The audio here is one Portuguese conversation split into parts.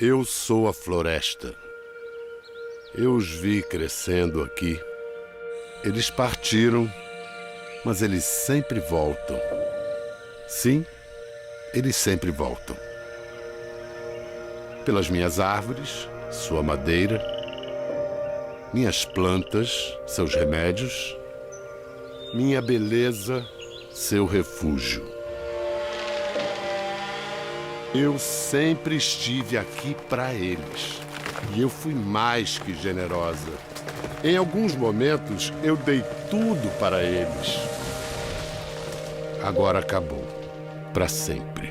Eu sou a floresta. Eu os vi crescendo aqui. Eles partiram, mas eles sempre voltam. Sim, eles sempre voltam. Pelas minhas árvores, sua madeira, minhas plantas, seus remédios, minha beleza, seu refúgio. Eu sempre estive aqui para eles. E eu fui mais que generosa. Em alguns momentos, eu dei tudo para eles. Agora acabou. Para sempre.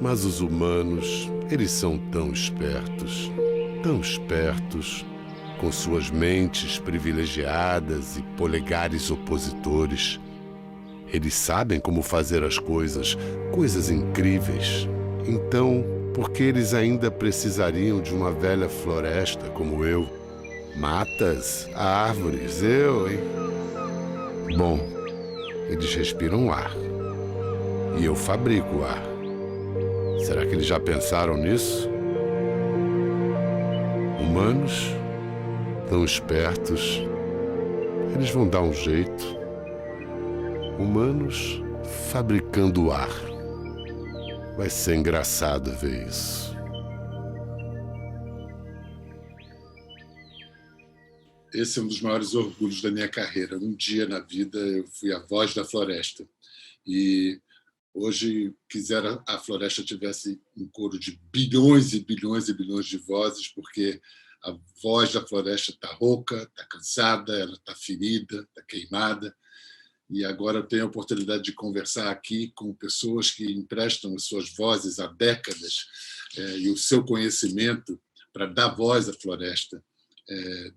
Mas os humanos, eles são tão espertos, com suas mentes privilegiadas e polegares opositores. Eles sabem como fazer as coisas incríveis. Então, por que eles ainda precisariam de uma velha floresta como eu? Matas, árvores, eu, hein? Bom, eles respiram ar. E eu fabrico ar. Será que eles já pensaram nisso? Humanos, tão espertos, eles vão dar um jeito. Humanos fabricando ar. Vai ser engraçado ver isso. Esse é um dos maiores orgulhos da minha carreira. Um dia na vida eu fui a voz da floresta. E hoje quisera a floresta tivesse um coro de bilhões e bilhões e bilhões de vozes, porque a voz da floresta está rouca, está cansada, ela está ferida, está queimada. E agora eu tenho a oportunidade de conversar aqui com pessoas que emprestam as suas vozes há décadas e o seu conhecimento para dar voz à floresta.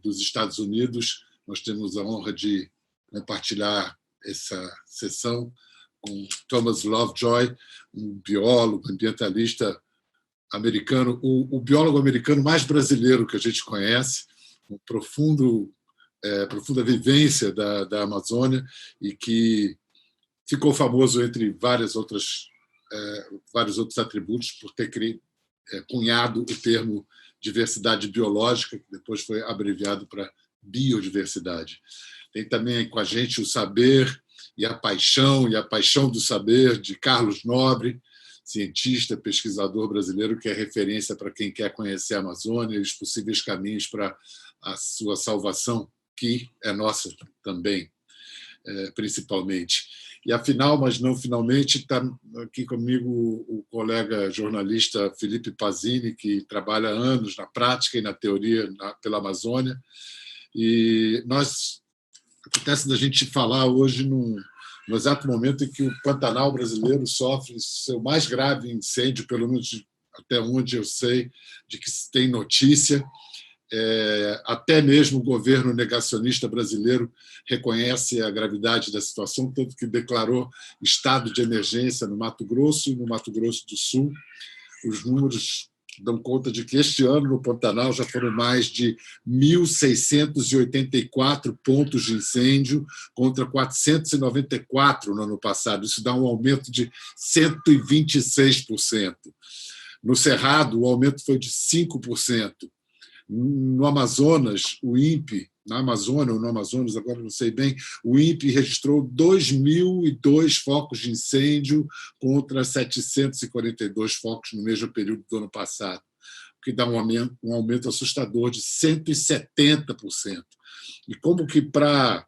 Dos Estados Unidos, nós temos a honra de compartilhar essa sessão com Thomas Lovejoy, um biólogo, ambientalista americano, o biólogo americano mais brasileiro que a gente conhece, um profunda vivência da Amazônia e que ficou famoso entre vários outros atributos por ter cunhado o termo diversidade biológica, que depois foi abreviado para biodiversidade. Tem também com a gente o saber e a paixão do saber de Carlos Nobre, cientista, pesquisador brasileiro que é referência para quem quer conhecer a Amazônia e os possíveis caminhos para a sua salvação, que é nossa também, principalmente. E, afinal, mas não finalmente, está aqui comigo o colega jornalista Felipe Pazini, que trabalha há anos na prática e na teoria pela Amazônia. E acontece da gente falar hoje no exato momento em que o Pantanal brasileiro sofre seu mais grave incêndio, pelo menos até onde eu sei, de que se tem notícia. Até mesmo o governo negacionista brasileiro reconhece a gravidade da situação, tanto que declarou estado de emergência no Mato Grosso e no Mato Grosso do Sul. Os números dão conta de que este ano no Pantanal já foram mais de 1.684 pontos de incêndio contra 494 no ano passado. Isso dá um aumento de 126%. No Cerrado, o aumento foi de 5%. No Amazonas, o INPE, na Amazônia ou no Amazonas, agora não sei bem, o INPE registrou 2.002 focos de incêndio contra 742 focos no mesmo período do ano passado, o que dá um aumento assustador de 170%. E como que para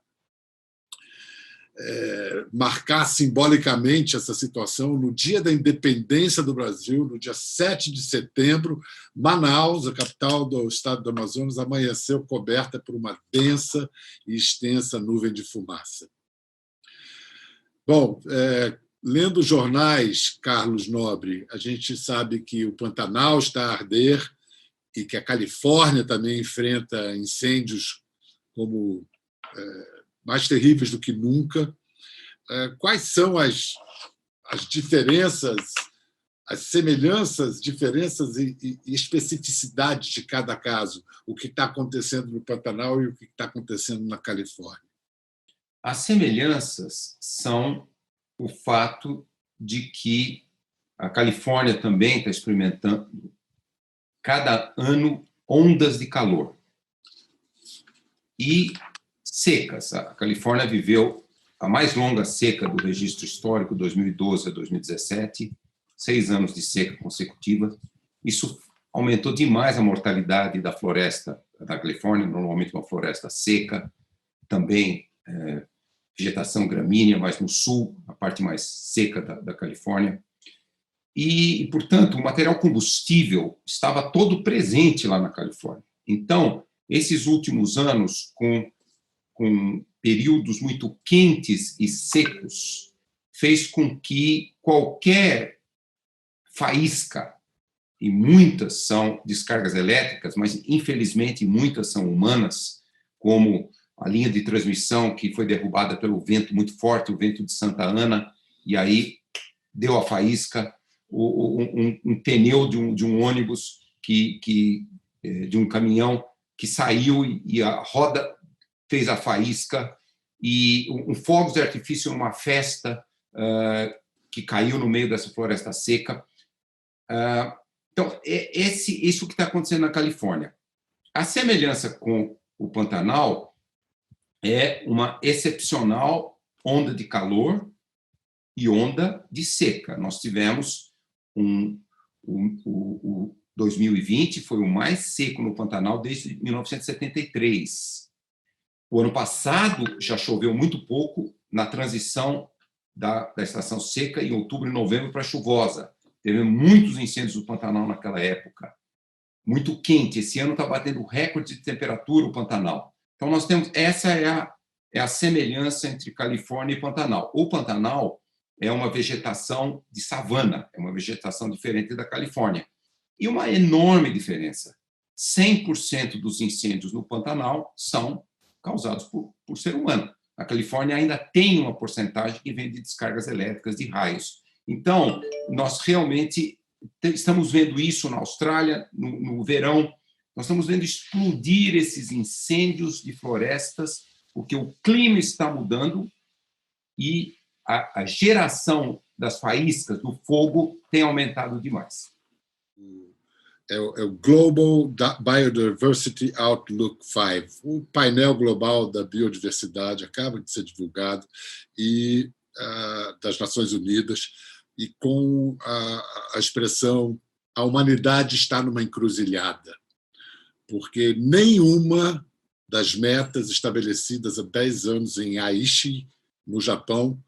marcar simbolicamente essa situação, no dia da independência do Brasil, no dia 7 de setembro, Manaus, a capital do estado do Amazonas, amanheceu coberta por uma densa e extensa nuvem de fumaça. Bom, lendo jornais, Carlos Nobre, a gente sabe que o Pantanal está a arder e que a Califórnia também enfrenta incêndios como mais terríveis do que nunca. Quais são as diferenças, as semelhanças, diferenças e especificidades de cada caso? O que está acontecendo no Pantanal e o que está acontecendo na Califórnia? As semelhanças são o fato de que a Califórnia também está experimentando cada ano ondas de calor e secas. A Califórnia viveu a mais longa seca do registro histórico, 2012 a 2017, 6 anos de seca consecutiva. Isso aumentou demais a mortalidade da floresta da Califórnia, normalmente uma floresta seca, também vegetação gramínea, mas no sul, a parte mais seca da Califórnia. E, portanto, o material combustível estava todo presente lá na Califórnia. Então, esses últimos anos, com períodos muito quentes e secos, fez com que qualquer faísca, e muitas são descargas elétricas, mas, infelizmente, muitas são humanas, como a linha de transmissão que foi derrubada pelo vento muito forte, o vento de Santa Ana, e aí deu a faísca, um pneu de um ônibus, de um caminhão, que saiu e a roda fez a faísca, e um fogo de artifício numa festa que caiu no meio dessa floresta seca. Então, isso que está acontecendo na Califórnia. A semelhança com o Pantanal é uma excepcional onda de calor e onda de seca. Nós tivemos o 2020 foi o mais seco no Pantanal desde 1973. O ano passado já choveu muito pouco na transição da estação seca, em outubro e novembro, para chuvosa. Teve muitos incêndios no Pantanal naquela época. Muito quente. Esse ano está batendo recorde de temperatura o Pantanal. Então, nós temos... Essa é a semelhança entre Califórnia e Pantanal. O Pantanal é uma vegetação de savana, é uma vegetação diferente da Califórnia. E uma enorme diferença. 100% dos incêndios no Pantanal são causados por ser humano. A Califórnia ainda tem uma porcentagem que vem de descargas elétricas, de raios. Então, nós realmente estamos vendo isso na Austrália, no verão. Nós estamos vendo explodir esses incêndios de florestas, porque o clima está mudando e a geração das faíscas, do fogo, tem aumentado demais. É o Global Biodiversity Outlook 5, o painel global da biodiversidade, acaba de ser divulgado, e das Nações Unidas, e com a expressão "a humanidade está numa encruzilhada", porque nenhuma das metas estabelecidas há 10 anos em Aichi, no Japão,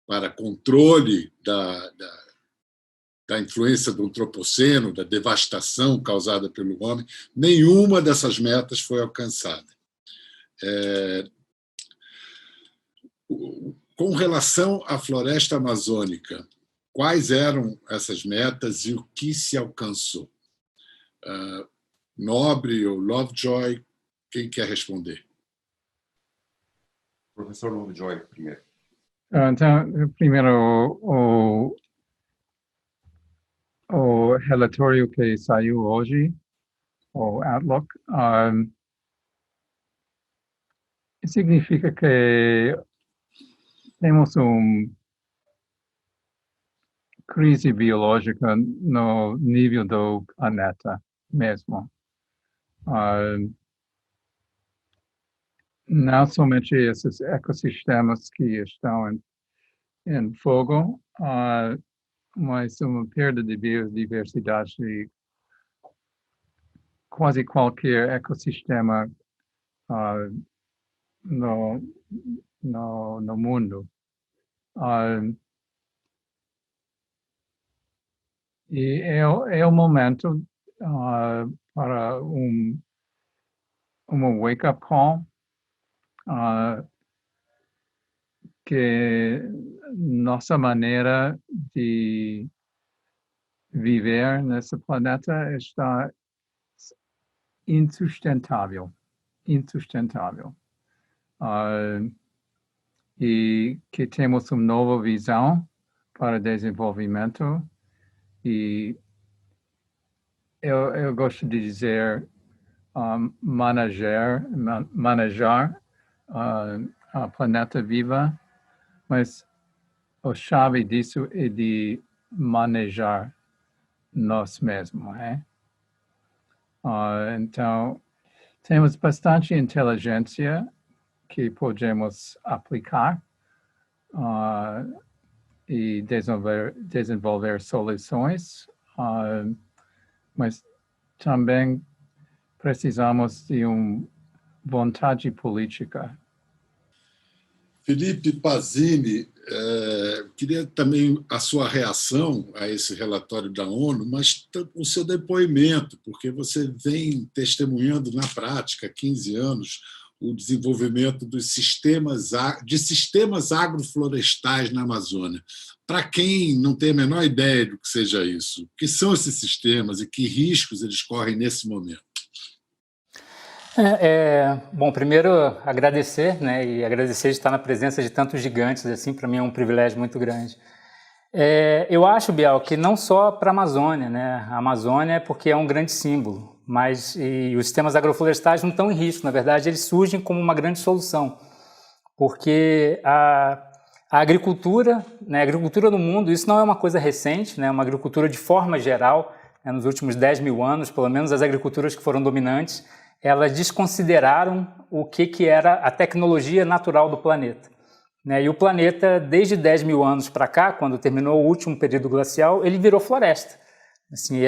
para controle da influência do antropoceno, da devastação causada pelo homem, nenhuma dessas metas foi alcançada. Com relação à floresta amazônica, quais eram essas metas e o que se alcançou? Nobre ou Lovejoy, quem quer responder? Professor Lovejoy, primeiro. Então, primeiro, o relatório que saiu hoje, o Outlook, significa que temos uma crise biológica no nível do planeta mesmo. Não somente esses ecossistemas que estão em fogo, mas uma perda de biodiversidade de quase qualquer ecossistema no mundo. E é o momento para uma wake-up call, que nossa maneira de viver nesse planeta está insustentável. E que temos uma nova visão para desenvolvimento, e eu gosto de dizer manejar a planeta viva, mas a chave disso é de manejar nós mesmos, Então, temos bastante inteligência que podemos aplicar e desenvolver soluções, mas também precisamos de uma vontade política. Felipe Pazzini, queria também a sua reação a esse relatório da ONU, mas o seu depoimento, porque você vem testemunhando na prática há 15 anos o desenvolvimento dos sistemas agroflorestais na Amazônia. Para quem não tem a menor ideia do que seja isso, o que são esses sistemas e que riscos eles correm nesse momento? Bom, primeiro agradecer, né, e agradecer de estar na presença de tantos gigantes, assim, para mim é um privilégio muito grande. Eu acho, Bial, que não só para a Amazônia, né, a Amazônia é porque é um grande símbolo, mas os sistemas agroflorestais não estão em risco, na verdade eles surgem como uma grande solução, porque a agricultura, né, a agricultura no mundo, isso não é uma coisa recente, né, uma agricultura de forma geral, né, nos últimos 10 mil anos, pelo menos as agriculturas que foram dominantes, elas desconsideraram o que era a tecnologia natural do planeta. Né? E o planeta, desde 10 mil anos para cá, quando terminou o último período glacial, ele virou floresta. Assim,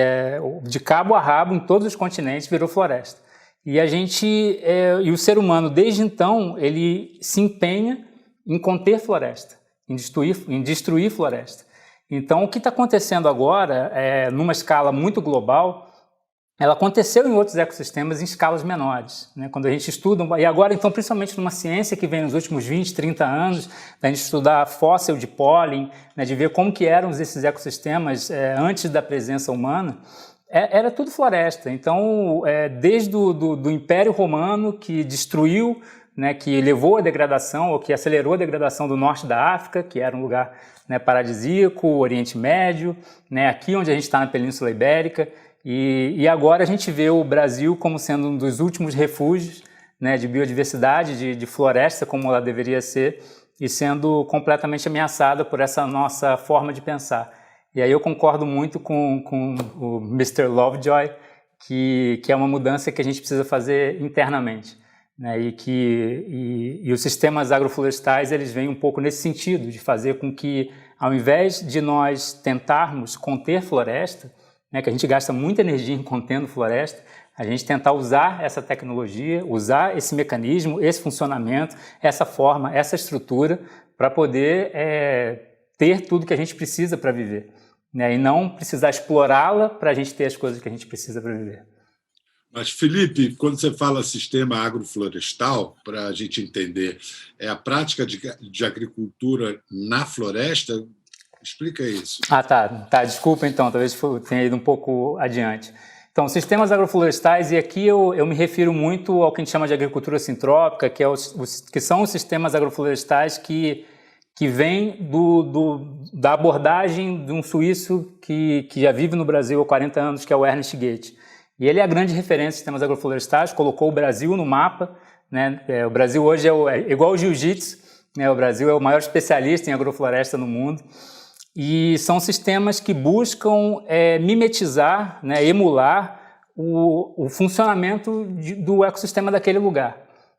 de cabo a rabo, em todos os continentes, virou floresta. E e o ser humano, desde então, ele se empenha em conter floresta, em destruir floresta. Então, o que está acontecendo agora, numa escala muito global, ela aconteceu em outros ecossistemas em escalas menores, né? Quando a gente estuda, e agora então principalmente numa ciência que vem nos últimos 20, 30 anos, da gente estudar fóssil de pólen, né, de ver como que eram esses ecossistemas antes da presença humana, era tudo floresta. Então, desde do Império Romano, que destruiu, né, que levou à degradação, ou que acelerou a degradação do norte da África, que era um lugar, né, paradisíaco, Oriente Médio, né, aqui onde a gente está na Península Ibérica. E agora a gente vê o Brasil como sendo um dos últimos refúgios, né, de biodiversidade, de floresta, como ela deveria ser, e sendo completamente ameaçada por essa nossa forma de pensar. E aí eu concordo muito com o Mr. Lovejoy, que é uma mudança que a gente precisa fazer internamente. Né, e os sistemas agroflorestais, eles vêm um pouco nesse sentido, de fazer com que, ao invés de nós tentarmos conter floresta, né, que a gente gasta muita energia em contendo floresta, a gente tentar usar essa tecnologia, usar esse mecanismo, esse funcionamento, essa forma, essa estrutura, para poder ter tudo que a gente precisa para viver, né, e não precisar explorá-la para a gente ter as coisas que a gente precisa para viver. Mas, Felipe, quando você fala sistema agroflorestal, para a gente entender, é a prática de agricultura na floresta? Explica isso. Tá. Desculpa, então, talvez tenha ido um pouco adiante. Então, sistemas agroflorestais, e aqui eu me refiro muito ao que a gente chama de agricultura sintrópica, que são os sistemas agroflorestais que vêm da abordagem de um suíço que já vive no Brasil há 40 anos, que é o Ernest Goethe. E ele é a grande referência em sistemas agroflorestais, colocou o Brasil no mapa, né? O Brasil hoje é igual o jiu-jitsu, né? O Brasil é o maior especialista em agrofloresta no mundo. E são sistemas que buscam mimetizar, né, emular o funcionamento do ecossistema daquele lugar,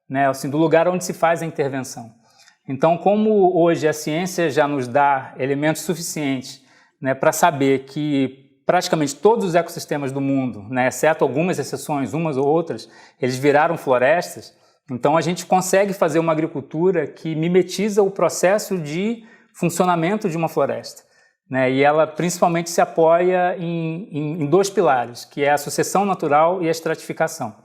né, assim, do lugar onde se faz a intervenção. Então, como hoje a ciência já nos dá elementos suficientes, né, para saber que praticamente todos os ecossistemas do mundo, né, exceto algumas exceções, umas ou outras, eles viraram florestas, então a gente consegue fazer uma agricultura que mimetiza o processo de funcionamento de uma floresta. Né, e ela principalmente se apoia em dois pilares, que é a sucessão natural e a estratificação.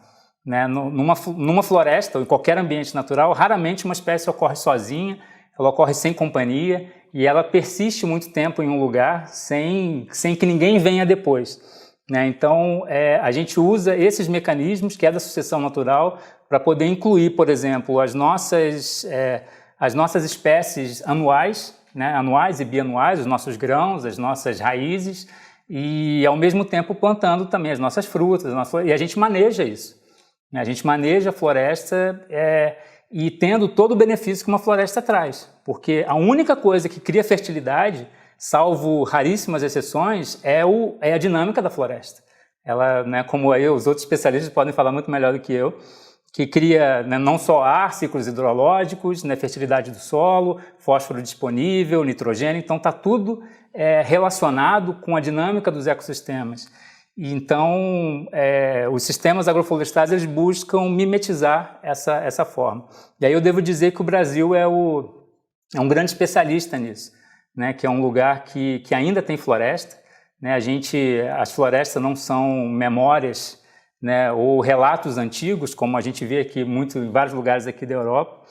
Né, numa floresta, ou em qualquer ambiente natural, raramente uma espécie ocorre sozinha, ela ocorre sem companhia, e ela persiste muito tempo em um lugar sem que ninguém venha depois. Né, então, a gente usa esses mecanismos, que é da sucessão natural, para poder incluir, por exemplo, as nossas espécies anuais, né, anuais e bianuais, os nossos grãos, as nossas raízes, e ao mesmo tempo plantando também as nossas frutas, e a gente maneja isso. Né, a gente maneja a floresta e tendo todo o benefício que uma floresta traz, porque a única coisa que cria fertilidade, salvo raríssimas exceções, é a dinâmica da floresta. ela, né, como aí os outros especialistas podem falar muito melhor do que eu, que cria, né, não só ar, ciclos hidrológicos, né, fertilidade do solo, fósforo disponível, nitrogênio, então está tudo relacionado com a dinâmica dos ecossistemas. Então, os sistemas agroflorestais eles buscam mimetizar essa forma. E aí eu devo dizer que o Brasil é um grande especialista nisso, né, que é um lugar que ainda tem floresta, né, as florestas não são memórias, né, ou relatos antigos, como a gente vê aqui em vários lugares aqui da Europa.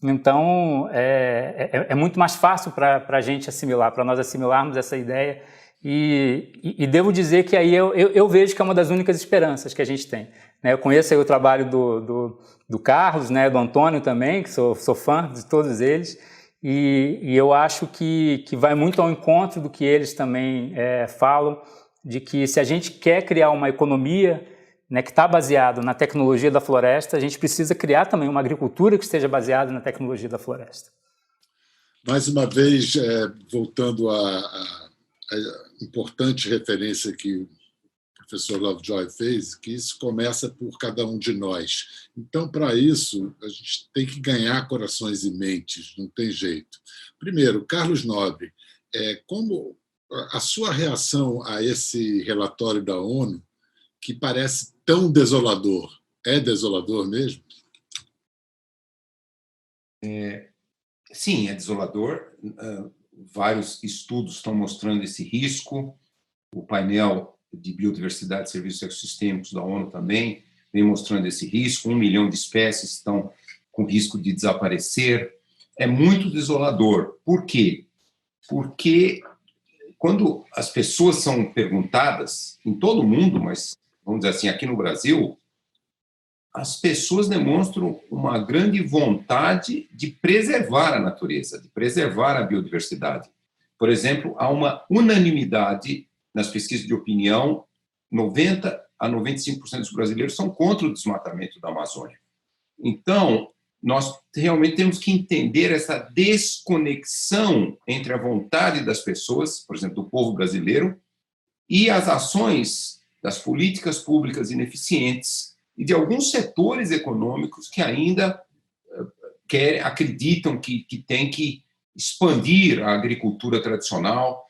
Então, é muito mais fácil para a gente assimilar, para nós assimilarmos essa ideia. E devo dizer que aí eu vejo que é uma das únicas esperanças que a gente tem, né? Eu conheço aí o trabalho do Carlos, né, do Antônio também, que sou fã de todos eles, e eu acho que vai muito ao encontro do que eles também falam, de que se a gente quer criar uma economia, né, que está baseado na tecnologia da floresta, a gente precisa criar também uma agricultura que esteja baseada na tecnologia da floresta. Mais uma vez, voltando à importante referência que o professor Lovejoy fez, que isso começa por cada um de nós. Então, para isso, a gente tem que ganhar corações e mentes, não tem jeito. Primeiro, Carlos Nobre, como a sua reação a esse relatório da ONU, que parece tão desolador, é desolador mesmo? Sim, é desolador. Vários estudos estão mostrando esse risco. O painel de biodiversidade e serviços ecossistêmicos da ONU também vem mostrando esse risco. 1 milhão de espécies estão com risco de desaparecer. É muito desolador. Por quê? Porque quando as pessoas são perguntadas, em todo o mundo, mas vamos dizer assim, aqui no Brasil, as pessoas demonstram uma grande vontade de preservar a natureza, de preservar a biodiversidade. Por exemplo, há uma unanimidade nas pesquisas de opinião, 90% a 95% dos brasileiros são contra o desmatamento da Amazônia. Então, nós realmente temos que entender essa desconexão entre a vontade das pessoas, por exemplo, do povo brasileiro, e as ações das políticas públicas ineficientes e de alguns setores econômicos que ainda acreditam que tem que expandir a agricultura tradicional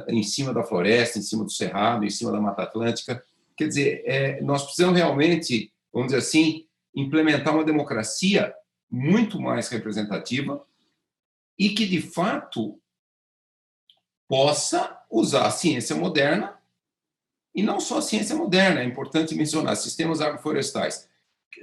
em cima da floresta, em cima do cerrado, em cima da Mata Atlântica. Quer dizer, nós precisamos realmente, vamos dizer assim, implementar uma democracia muito mais representativa e que, de fato, possa usar a ciência moderna. E não só a ciência moderna, é importante mencionar sistemas agroflorestais.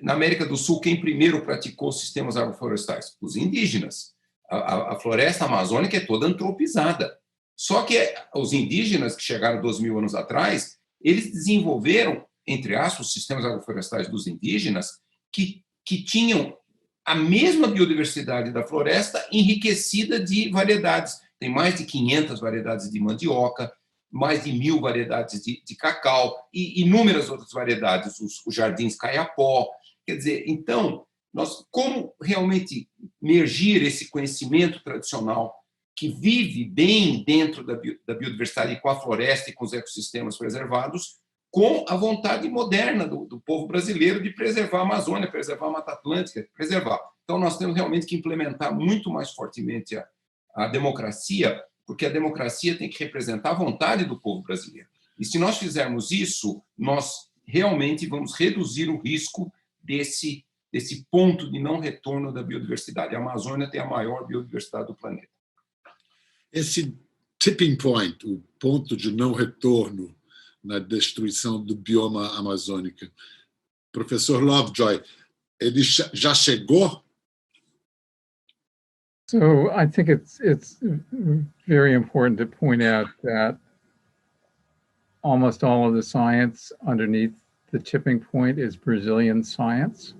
Na América do Sul, quem primeiro praticou sistemas agroflorestais? Os indígenas. A floresta amazônica é toda antropizada. Só que os indígenas que chegaram 2.000 anos atrás, eles desenvolveram, entre aspas, os sistemas agroflorestais dos indígenas que tinham a mesma biodiversidade da floresta enriquecida de variedades. Tem mais de 500 variedades de mandioca, mais de 1.000 variedades de cacau e inúmeras outras variedades, os jardins caiapó. Quer dizer, então, nós como realmente mergir esse conhecimento tradicional que vive bem dentro da biodiversidade e com a floresta e com os ecossistemas preservados, com a vontade moderna do povo brasileiro de preservar a Amazônia, preservar a Mata Atlântica, preservar. Então, nós temos realmente que implementar muito mais fortemente a democracia, porque a democracia tem que representar a vontade do povo brasileiro. E se nós fizermos isso, nós realmente vamos reduzir o risco desse ponto de não retorno da biodiversidade. A Amazônia tem a maior biodiversidade do planeta. Esse tipping point, o ponto de não retorno na destruição do bioma amazônico, professor Lovejoy, ele já chegou? So I think it's very important to point out that almost all of the science underneath the tipping point is Brazilian science.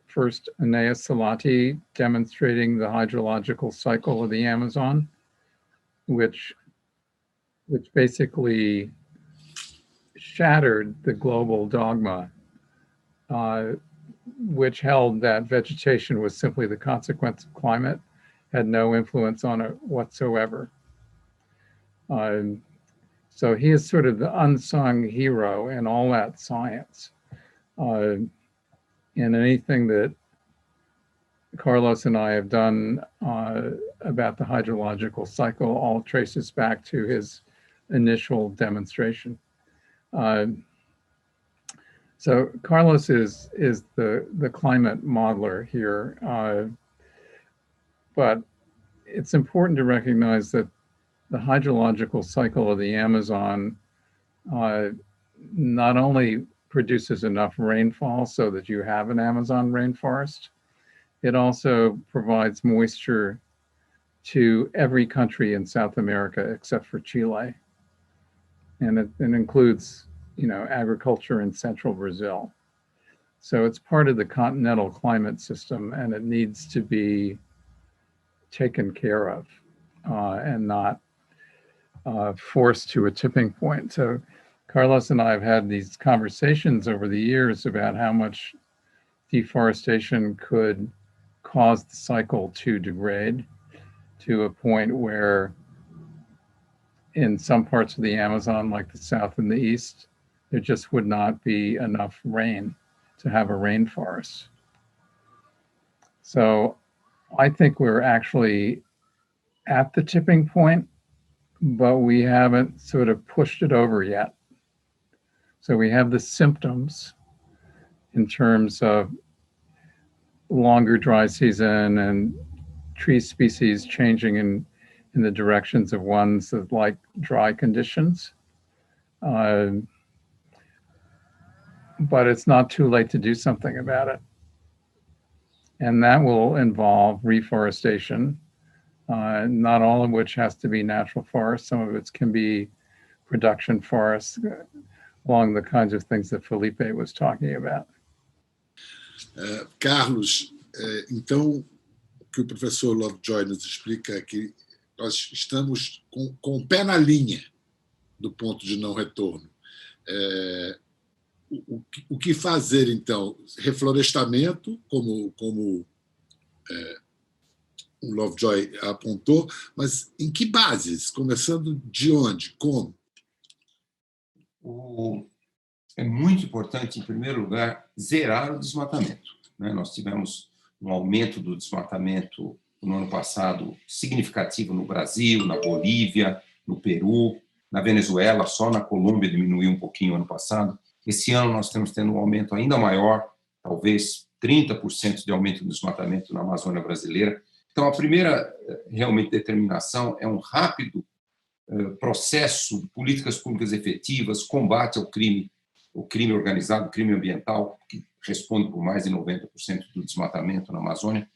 First, Aeneas Salati demonstrating the hydrological cycle of the Amazon, which basically shattered the global dogma, which held that vegetation was simply the consequence of climate, had no influence on it whatsoever. So he is sort of the unsung hero in all that science. And anything that Carlos and I have done about the hydrological cycle all traces back to his initial demonstration. So Carlos is the climate modeler here, but it's important to recognize that the hydrological cycle of the Amazon not only produces enough rainfall so that you have an Amazon rainforest, it also provides moisture to every country in South America except for Chile. And it includes, agriculture in central Brazil. So it's part of the continental climate system, and it needs to be taken care of and not forced to a tipping point. So Carlos and I have had these conversations over the years about how much deforestation could cause the cycle to degrade to a point where in some parts of the Amazon, like the South and the East, there just would not be enough rain to have a rainforest. So I think we're actually at the tipping point, but we haven't sort of pushed it over yet. So we have the symptoms in terms of longer dry season and tree species changing in the directions of ones that like dry conditions. But it's not too late to do something about it. And that will involve reforestation, not all of which has to be natural forests. Some of it can be production forests, along the kinds of things that Felipe was talking about. Carlos, então, o que o professor Lovejoy nos explica é que nós estamos com o pé na linha do ponto de não retorno. O que fazer, então? Reflorestamento, como o Lovejoy apontou, mas em que bases? Começando de onde? Como? É muito importante, em primeiro lugar, zerar o desmatamento. Nós tivemos um aumento do desmatamento no ano passado significativo no Brasil, na Bolívia, no Peru, na Venezuela, só na Colômbia diminuiu um pouquinho ano passado. Esse ano nós estamos tendo um aumento ainda maior, talvez 30% de aumento do desmatamento na Amazônia brasileira. Então, a primeira realmente determinação é um rápido processo de políticas públicas efetivas, combate ao crime, o crime organizado, o crime ambiental, que responde por mais de 90% do desmatamento na Amazônia.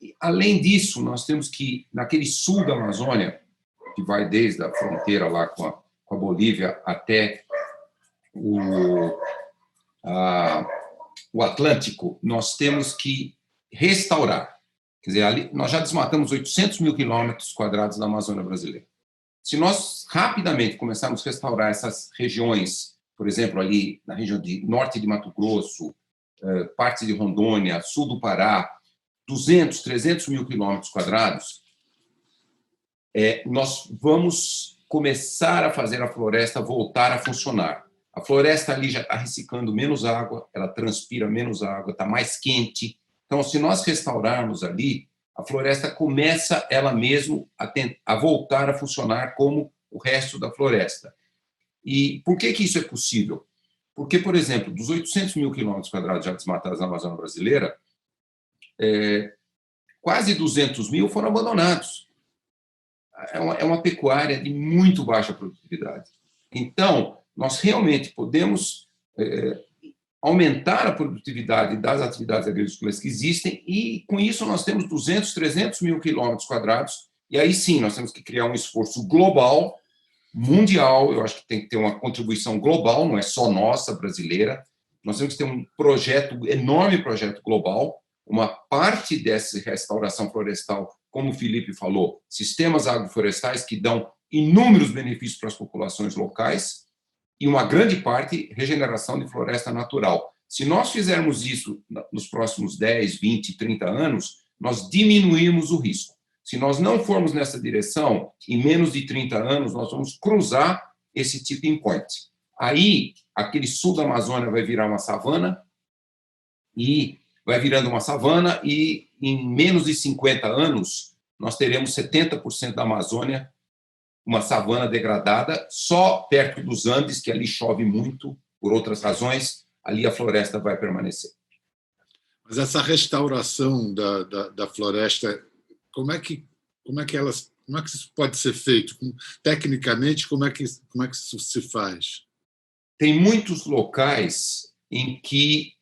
E, além disso, nós temos que, naquele sul da Amazônia, que vai desde a fronteira lá com a Bolívia até o Atlântico, nós temos que restaurar. Quer dizer, ali, nós já desmatamos 800 mil quilômetros quadrados da Amazônia brasileira. Se nós rapidamente começarmos a restaurar essas regiões, por exemplo, ali na região de norte de Mato Grosso, parte de Rondônia, sul do Pará, 200, 300 mil quilômetros quadrados, nós vamos começar a fazer a floresta voltar a funcionar. A floresta ali já está reciclando menos água, ela transpira menos água, está mais quente. Então, se nós restaurarmos ali, a floresta começa ela mesma a voltar a funcionar como o resto da floresta. E por que isso é possível? Porque, por exemplo, dos 800 mil quilômetros quadrados já desmatados na Amazônia brasileira, quase 200 mil foram abandonados. É uma pecuária de muito baixa produtividade. Então, nós realmente podemos aumentar a produtividade das atividades agrícolas que existem e, com isso, nós temos 200, 300 mil quilômetros quadrados e aí sim nós temos que criar um esforço global, mundial. Eu acho que tem que ter uma contribuição global, não é só nossa, brasileira. Nós temos que ter um enorme projeto global, uma parte dessa restauração florestal, como o Felipe falou, sistemas agroflorestais que dão inúmeros benefícios para as populações locais, e uma grande parte, regeneração de floresta natural. Se nós fizermos isso nos próximos 10, 20, 30 anos, nós diminuímos o risco. Se nós não formos nessa direção, em menos de 30 anos, nós vamos cruzar esse tipping point. Aí, aquele sul da Amazônia vai virar uma savana, e vai virando uma savana, e em menos de 50 anos, nós teremos 70% da Amazônia, uma savana degradada, só perto dos Andes, que ali chove muito, por outras razões, ali a floresta vai permanecer. Mas essa restauração da floresta, como é que isso pode ser feito? Tecnicamente, como é que isso se faz? Tem muitos locais em que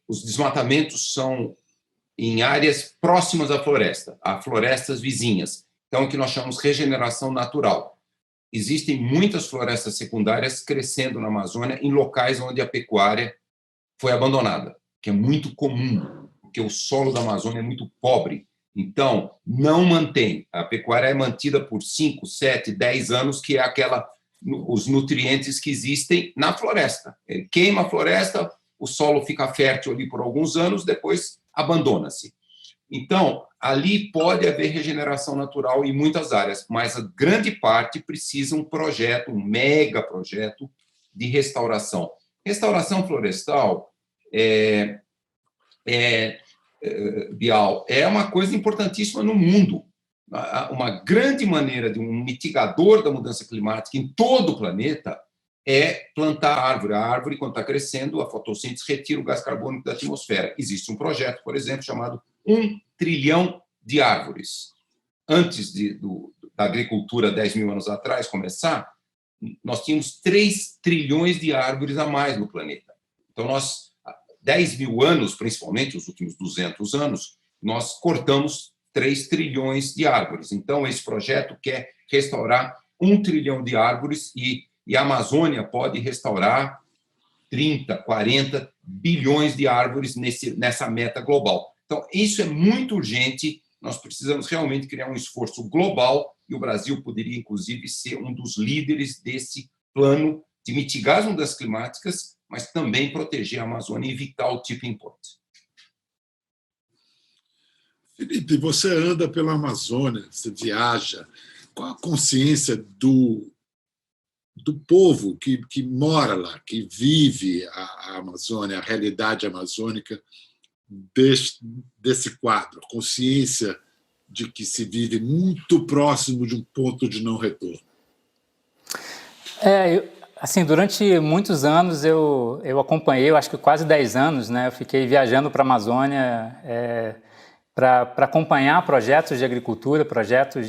os desmatamentos são em áreas próximas à floresta, a florestas vizinhas. Então, o que nós chamamos de regeneração natural. Existem muitas florestas secundárias crescendo na Amazônia em locais onde a pecuária foi abandonada, que é muito comum, porque o solo da Amazônia é muito pobre. Então, não mantém. A pecuária é mantida por 5, 7, 10 anos, que é os nutrientes que existem na floresta. Ele queima a floresta, o solo fica fértil ali por alguns anos, depois abandona-se. Então, ali pode haver regeneração natural em muitas áreas, mas a grande parte precisa um projeto, um mega projeto de restauração. Restauração florestal Bial, é uma coisa importantíssima no mundo. Uma grande maneira de um mitigador da mudança climática em todo o planeta é plantar árvore. A árvore, quando está crescendo, a fotossíntese retira o gás carbônico da atmosfera. Existe um projeto, por exemplo, chamado 1 trilhão de árvores. Antes da agricultura, 10 mil anos atrás, começar, nós tínhamos 3 trilhões de árvores a mais no planeta. Então, 10 mil anos, principalmente os últimos 200 anos, nós cortamos 3 trilhões de árvores. Então, esse projeto quer restaurar 1 trilhão de árvores e a Amazônia pode restaurar 30, 40 bilhões de árvores nessa meta global. Então, isso é muito urgente, nós precisamos realmente criar um esforço global e o Brasil poderia, inclusive, ser um dos líderes desse plano de mitigar as mudanças climáticas, mas também proteger a Amazônia e evitar o tipping point. Felipe, você anda pela Amazônia, você viaja. Qual a consciência do povo que mora lá, que vive a Amazônia, a realidade amazônica desse quadro? Consciência de que se vive muito próximo de um ponto de não retorno. Assim, durante muitos anos eu acompanhei, eu acho que quase 10 anos, né? Eu fiquei viajando para a Amazônia para acompanhar projetos de agricultura, projetos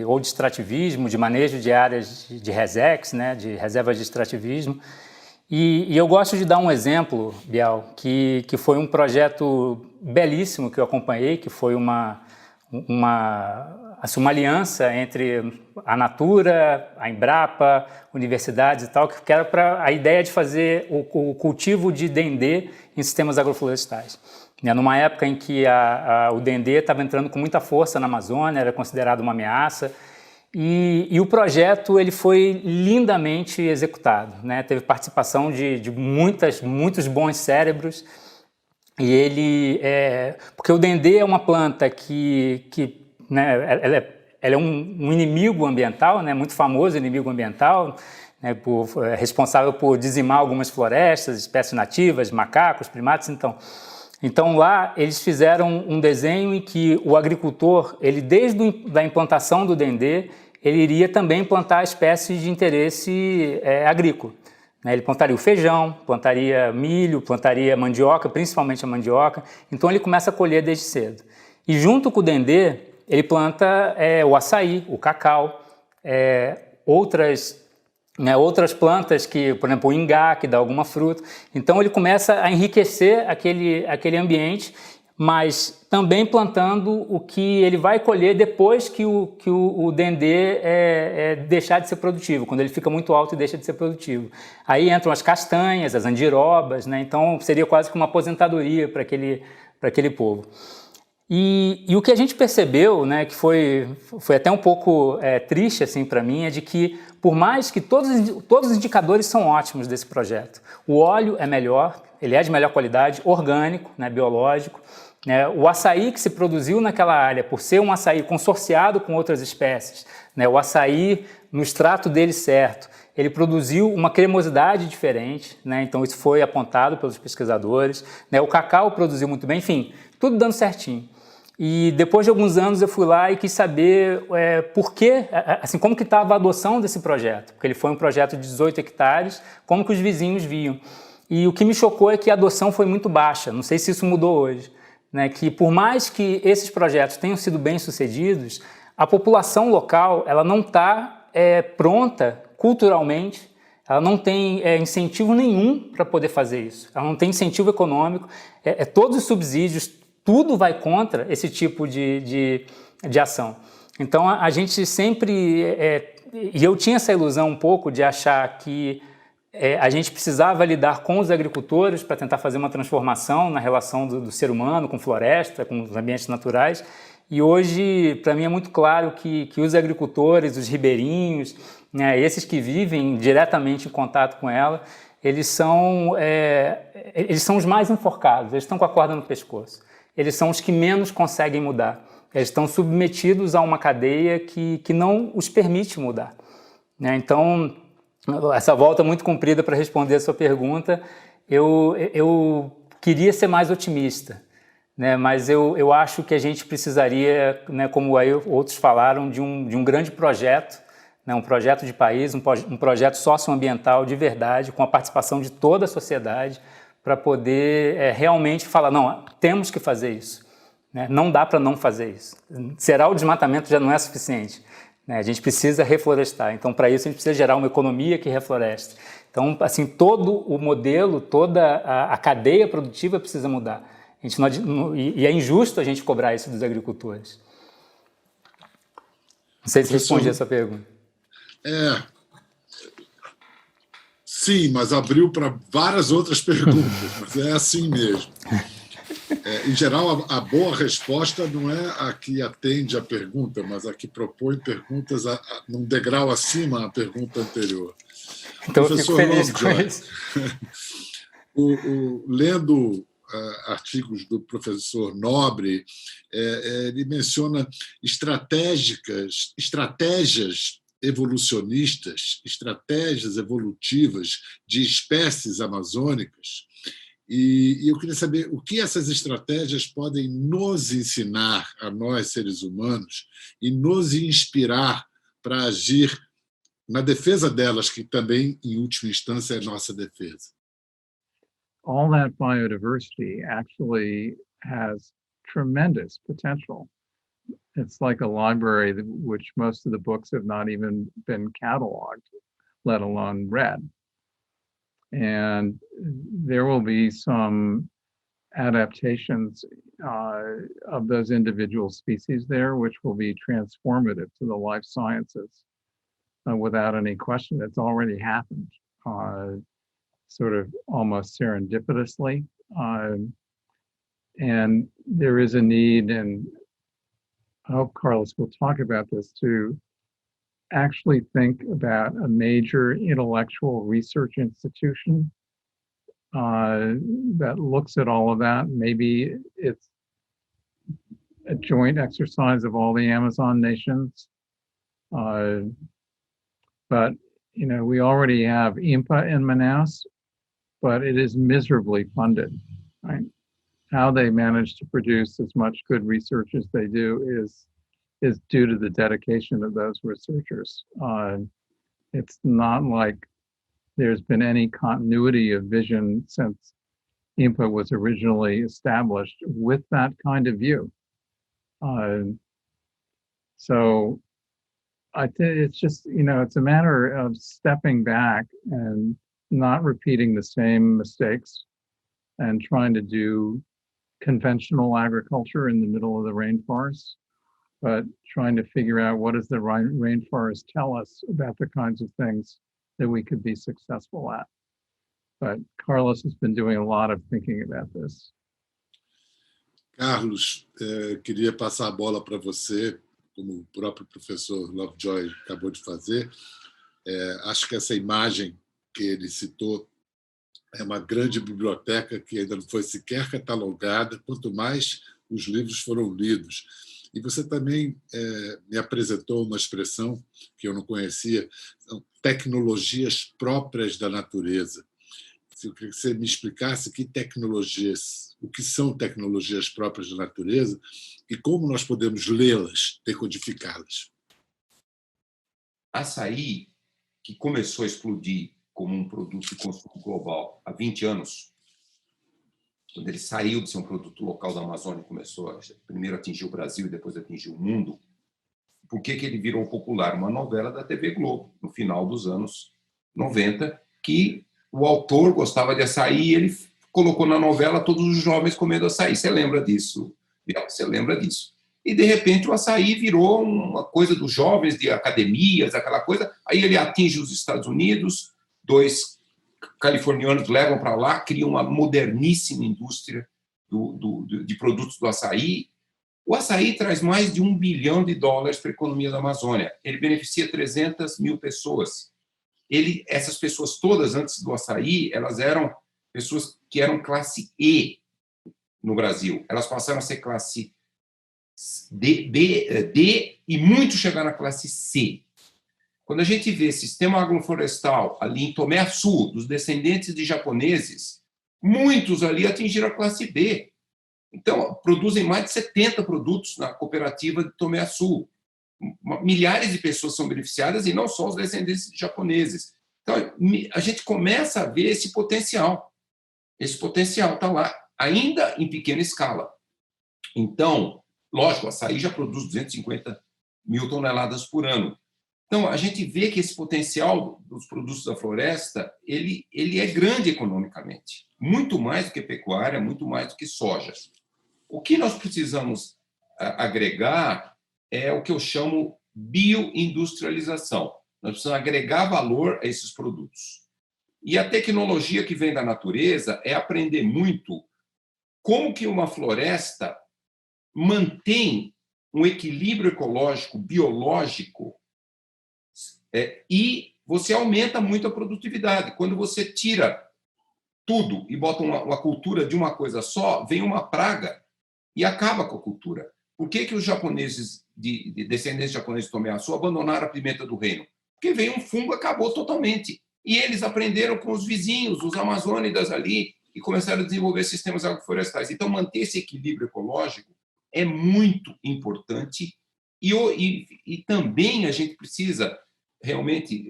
ou de extrativismo, de manejo de áreas de RESEX, né? De reservas de extrativismo. E eu gosto de dar um exemplo, Bial, que foi um projeto belíssimo que eu acompanhei, que foi uma aliança entre a Natura, a Embrapa, universidades e tal, que era para a ideia de fazer o cultivo de dendê em sistemas agroflorestais. Numa época em que o dendê estava entrando com muita força na Amazônia, era considerado uma ameaça, e o projeto ele foi lindamente executado, né? Teve participação de muitos bons cérebros, e porque o dendê é uma planta que né, ela é um inimigo ambiental, né, muito famoso inimigo ambiental, né, responsável por dizimar algumas florestas, espécies nativas, macacos, primatas. Então lá eles fizeram um desenho em que o agricultor, ele desde a implantação do dendê, ele iria também plantar espécies de interesse agrícola. Ele plantaria o feijão, plantaria milho, plantaria mandioca, principalmente a mandioca. Então ele começa a colher desde cedo. E junto com o dendê, ele planta o açaí, o cacau, outras plantas, por exemplo, o ingá, que dá alguma fruta. Então ele começa a enriquecer aquele ambiente, mas também plantando o que ele vai colher depois que o dendê deixar de ser produtivo, quando ele fica muito alto e deixa de ser produtivo. Aí entram as castanhas, as andirobas, né? Então seria quase que uma aposentadoria para aquele povo. E o que a gente percebeu, né, que foi até um pouco triste assim, para mim, é de que, por mais que todos os indicadores são ótimos desse projeto, o óleo é melhor, ele é de melhor qualidade, orgânico, né, biológico, né? O açaí que se produziu naquela área, por ser um açaí consorciado com outras espécies, né? O açaí, no extrato dele certo, ele produziu uma cremosidade diferente, né? Então isso foi apontado pelos pesquisadores, né? O cacau produziu muito bem, enfim, tudo dando certinho. E depois de alguns anos eu fui lá e quis saber por que, assim, como que estava a adoção desse projeto, porque ele foi um projeto de 18 hectares, como que os vizinhos viam. E o que me chocou é que a adoção foi muito baixa, não sei se isso mudou hoje, né? Que por mais que esses projetos tenham sido bem-sucedidos, a população local ela não está pronta culturalmente, ela não tem incentivo nenhum para poder fazer isso, ela não tem incentivo econômico, todos os subsídios, tudo vai contra esse tipo de ação. Então a gente sempre, e eu tinha essa ilusão um pouco de achar que a gente precisava lidar com os agricultores para tentar fazer uma transformação na relação do ser humano com floresta, com os ambientes naturais. E hoje, para mim, é muito claro que os agricultores, os ribeirinhos, né, esses que vivem diretamente em contato com ela, eles são os mais enforcados, eles estão com a corda no pescoço. Eles são os que menos conseguem mudar. Eles estão submetidos a uma cadeia que não os permite mudar, né? Então, essa volta muito comprida para responder a sua pergunta, eu queria ser mais otimista, né? Mas eu acho que a gente precisaria, né, como aí outros falaram, de um grande projeto, né, um projeto de país, um projeto socioambiental de verdade, com a participação de toda a sociedade, para poder realmente falar, não, temos que fazer isso, né? Não dá para não fazer isso. Zerar o desmatamento já não é suficiente, né? A gente precisa reflorestar. Então, para isso, a gente precisa gerar uma economia que refloreste. Então, assim, todo o modelo, toda a cadeia produtiva precisa mudar. A gente e é injusto a gente cobrar isso dos agricultores. Não sei se respondi essa pergunta. Sim, mas abriu para várias outras perguntas, mas é assim mesmo. Em geral, a boa resposta não é a que atende a pergunta, mas a que propõe perguntas num degrau acima da pergunta anterior. Então, eu fico feliz com isso. Lendo artigos do professor Nobre, ele menciona estratégias evolucionistas, estratégias evolutivas de espécies amazônicas. E eu queria saber o que essas estratégias podem nos ensinar a nós, seres humanos, e nos inspirar para agir na defesa delas, que também, em última instância, é nossa defesa. All that biodiversity actually has tremendous potential. It's like a library which most of the books have not even been cataloged, let alone read. And there will be some adaptations of those individual species there, which will be transformative to the life sciences without any question. It's already happened, sort of almost serendipitously. And there is a need, and I hope Carlos will talk about this, to actually think about a major intellectual research institution that looks at all of that. Maybe it's a joint exercise of all the Amazon nations. But, you know, we already have INPA in Manaus, but it is miserably funded, right? How they manage to produce as much good research as they do is due to the dedication of those researchers. It's not like there's been any continuity of vision since INPA was originally established with that kind of view. So I think it's just, you know, it's a matter of stepping back and not repeating the same mistakes and trying to do conventional agriculture in the middle of the rainforest, but trying to figure out what does the rainforest tell us about the kinds of things that we could be successful at. But Carlos has been doing a lot of thinking about this. Carlos, queria passar a bola para você, como o próprio professor Lovejoy acabou de fazer. Acho que essa imagem que ele citou é uma grande biblioteca que ainda não foi sequer catalogada, quanto mais os livros foram lidos. E você também me apresentou uma expressão que eu não conhecia, são tecnologias próprias da natureza. Eu queria que você me explicasse que tecnologias, o que são tecnologias próprias da natureza e como nós podemos lê-las, decodificá-las. Açaí, que começou a explodir como um produto de consumo global há 20 anos, quando ele saiu de ser um produto local da Amazônia, começou a primeiro atingir o Brasil e depois atingir o mundo, por que ele virou popular? Uma novela da TV Globo, no final dos anos 90, que o autor gostava de açaí e ele colocou na novela todos os jovens comendo açaí. Você lembra disso, Biel? Você lembra disso? E, de repente, o açaí virou uma coisa dos jovens, de academias, aquela coisa. Aí ele atinge os Estados Unidos, 2 californianos levam para lá, criam uma moderníssima indústria de produtos do açaí. O açaí traz mais de $1 bilhão para a economia da Amazônia. Ele beneficia 300 mil pessoas. Essas pessoas todas, antes do açaí, elas eram pessoas que eram classe E no Brasil. Elas passaram a ser classe D e muito chegaram à classe C. Quando a gente vê sistema agroflorestal ali em Tomé Açu, dos descendentes de japoneses, muitos ali atingiram a classe B. Então, produzem mais de 70 produtos na cooperativa de Tomé Açu. Milhares de pessoas são beneficiadas e não só os descendentes de japoneses. Então, a gente começa a ver esse potencial. Esse potencial está lá, ainda em pequena escala. Então, lógico, o açaí já produz 250 mil toneladas por ano. Então, a gente vê que esse potencial dos produtos da floresta, ele é grande economicamente. Muito mais do que pecuária, muito mais do que soja. O que nós precisamos agregar é o que eu chamo bioindustrialização. Nós precisamos agregar valor a esses produtos. E a tecnologia que vem da natureza é aprender muito como que uma floresta mantém um equilíbrio ecológico, biológico, e você aumenta muito a produtividade. Quando você tira tudo e bota uma cultura de uma coisa só, vem uma praga e acaba com a cultura. Por que os japoneses, de descendentes japoneses de Tomé Açu, abandonaram a pimenta do reino? Porque veio um fungo, acabou totalmente. E eles aprenderam com os vizinhos, os amazônidas ali, e começaram a desenvolver sistemas agroflorestais. Então, manter esse equilíbrio ecológico é muito importante. E também a gente precisa realmente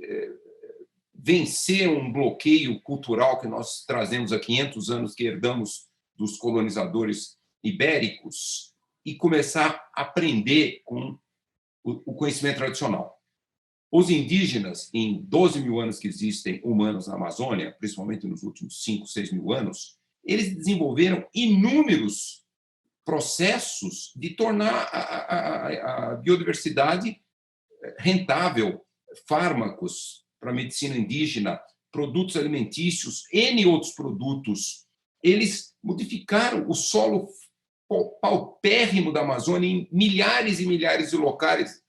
vencer um bloqueio cultural que nós trazemos há 500 anos, que herdamos dos colonizadores ibéricos, e começar a aprender com o conhecimento tradicional. Os indígenas, em 12 mil anos que existem humanos na Amazônia, principalmente nos últimos 5, 6 mil anos, eles desenvolveram inúmeros processos de tornar a biodiversidade rentável, fármacos para a medicina indígena, produtos alimentícios, N outros produtos. Eles modificaram o solo paupérrimo da Amazônia em milhares e milhares de locais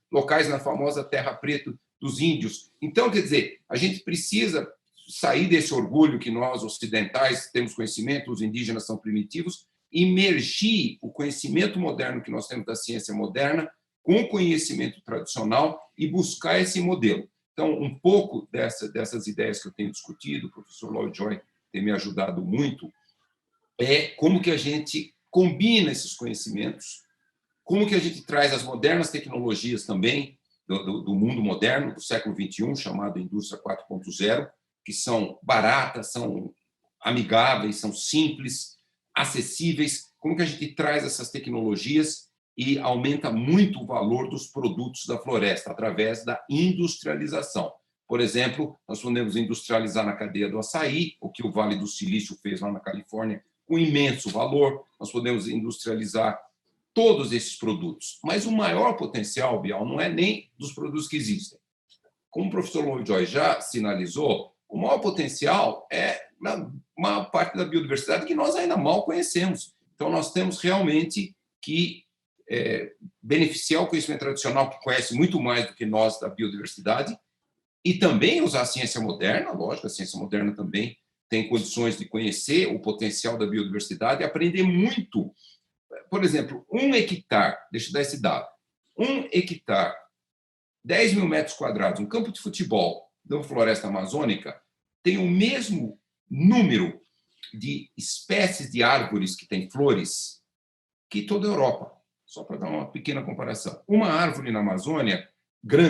na famosa Terra Preta dos índios. Então, quer dizer, a gente precisa sair desse orgulho que nós, ocidentais, temos conhecimento, os indígenas são primitivos, imergir o conhecimento moderno que nós temos da ciência moderna com o conhecimento tradicional e buscar esse modelo. Então, um pouco dessas ideias que eu tenho discutido, o professor Lloyd Joy tem me ajudado muito, é como que a gente combina esses conhecimentos, como que a gente traz as modernas tecnologias também do mundo moderno, do século XXI, chamado Indústria 4.0, que são baratas, são amigáveis, são simples, acessíveis, como que a gente traz essas tecnologias e aumenta muito o valor dos produtos da floresta através da industrialização. Por exemplo, nós podemos industrializar na cadeia do açaí, o que o Vale do Silício fez lá na Califórnia, com imenso valor. Nós podemos industrializar todos esses produtos. Mas o maior potencial, Bial, não é nem dos produtos que existem. Como o professor Lloyd Joy já sinalizou, o maior potencial é uma parte da biodiversidade que nós ainda mal conhecemos. Então, nós temos realmente que beneficiar o conhecimento tradicional, que conhece muito mais do que nós da biodiversidade, e também usar a ciência moderna. Lógico, a ciência moderna também tem condições de conhecer o potencial da biodiversidade e aprender muito por exemplo, 1 hectare, deixa eu dar esse dado, 1 hectare, 10 mil metros quadrados, um campo de futebol da floresta amazônica tem o mesmo número de espécies de árvores que têm flores que toda a Europa, só para dar uma pequena comparação. Uma árvore na Amazônia,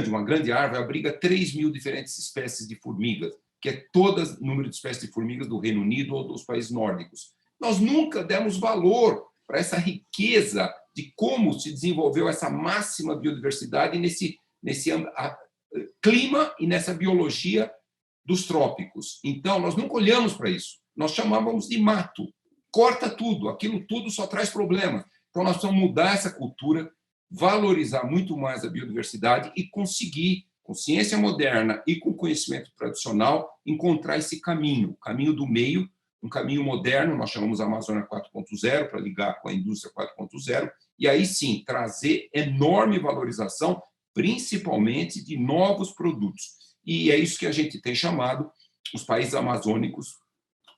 uma grande árvore, abriga 3 mil diferentes espécies de formigas, que é todo o número de espécies de formigas do Reino Unido ou dos países nórdicos. Nós nunca demos valor para essa riqueza de como se desenvolveu essa máxima biodiversidade nesse clima e nessa biologia dos trópicos. Então, nós nunca olhamos para isso. Nós chamávamos de mato. Corta tudo, aquilo tudo só traz problema. Então, nós precisamos mudar essa cultura, valorizar muito mais a biodiversidade e conseguir, com ciência moderna e com conhecimento tradicional, encontrar esse caminho, o caminho do meio, um caminho moderno, nós chamamos a Amazônia 4.0, para ligar com a indústria 4.0, e aí sim, trazer enorme valorização, principalmente de novos produtos. E é isso que a gente tem chamado os países amazônicos,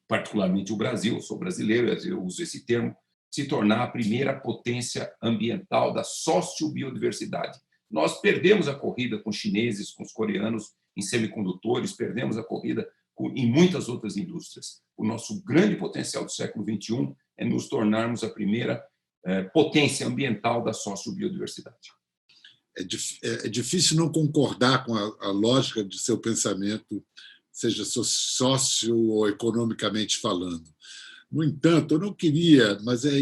particularmente o Brasil, eu sou brasileiro, eu uso esse termo, se tornar a primeira potência ambiental da sociobiodiversidade. Nós perdemos a corrida com os chineses, com os coreanos em semicondutores, perdemos a corrida em muitas outras indústrias. O nosso grande potencial do século XXI é nos tornarmos a primeira potência ambiental da sociobiodiversidade. É difícil não concordar com a lógica de seu pensamento, seja socio ou economicamente falando. No entanto, eu não queria, mas é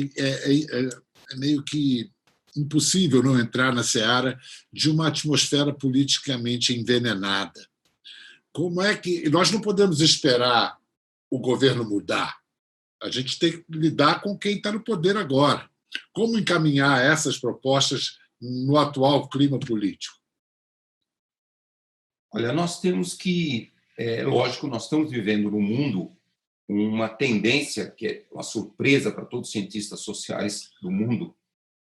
meio que impossível não entrar na seara de uma atmosfera politicamente envenenada. Como é que nós não podemos esperar o governo mudar? A gente tem que lidar com quem está no poder agora. Como encaminhar essas propostas no atual clima político? Olha, nós temos que, lógico, nós estamos vivendo no mundo uma tendência que é uma surpresa para todos os cientistas sociais do mundo.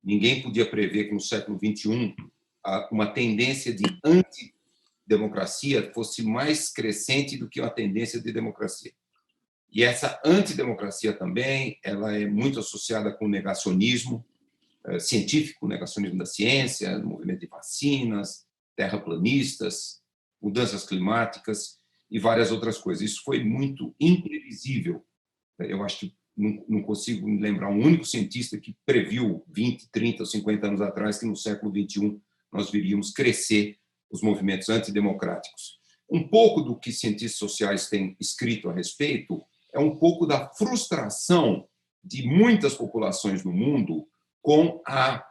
Ninguém podia prever que no século XXI uma tendência de antidemocracia fosse mais crescente do que uma tendência de democracia. E essa antidemocracia também ela é muito associada com o negacionismo científico, o negacionismo da ciência, o movimento de vacinas, terraplanistas, mudanças climáticas e várias outras coisas. Isso foi muito imprevisível. Eu acho que não consigo me lembrar um único cientista que previu 20, 30 ou 50 anos atrás que no século XXI nós viríamos crescer os movimentos antidemocráticos. Um pouco do que cientistas sociais têm escrito a respeito é um pouco da frustração de muitas populações no mundo com a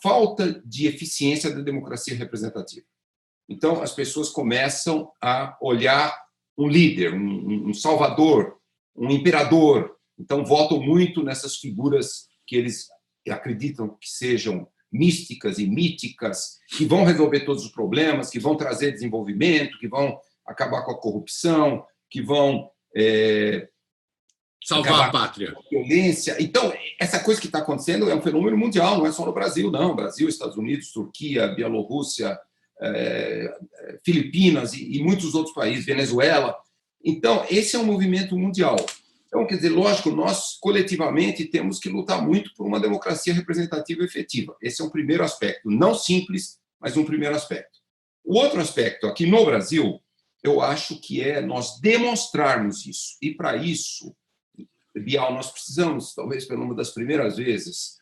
falta de eficiência da democracia representativa. Então, as pessoas começam a olhar um líder, um salvador, um imperador. Então, votam muito nessas figuras que eles acreditam que sejam místicas e míticas, que vão resolver todos os problemas, que vão trazer desenvolvimento, que vão acabar com a corrupção, que vão salvar a pátria. Com a violência. Então, essa coisa que está acontecendo é um fenômeno mundial, não é só no Brasil, não. Brasil, Estados Unidos, Turquia, Bielorrússia, Filipinas e muitos outros países, Venezuela. Então, esse é um movimento mundial. Então, quer dizer, lógico, nós coletivamente temos que lutar muito por uma democracia representativa efetiva. Esse é um primeiro aspecto, não simples, mas um primeiro aspecto. O outro aspecto, aqui no Brasil, eu acho que é nós demonstrarmos isso. E, para isso, Bial, nós precisamos, talvez pela uma das primeiras vezes,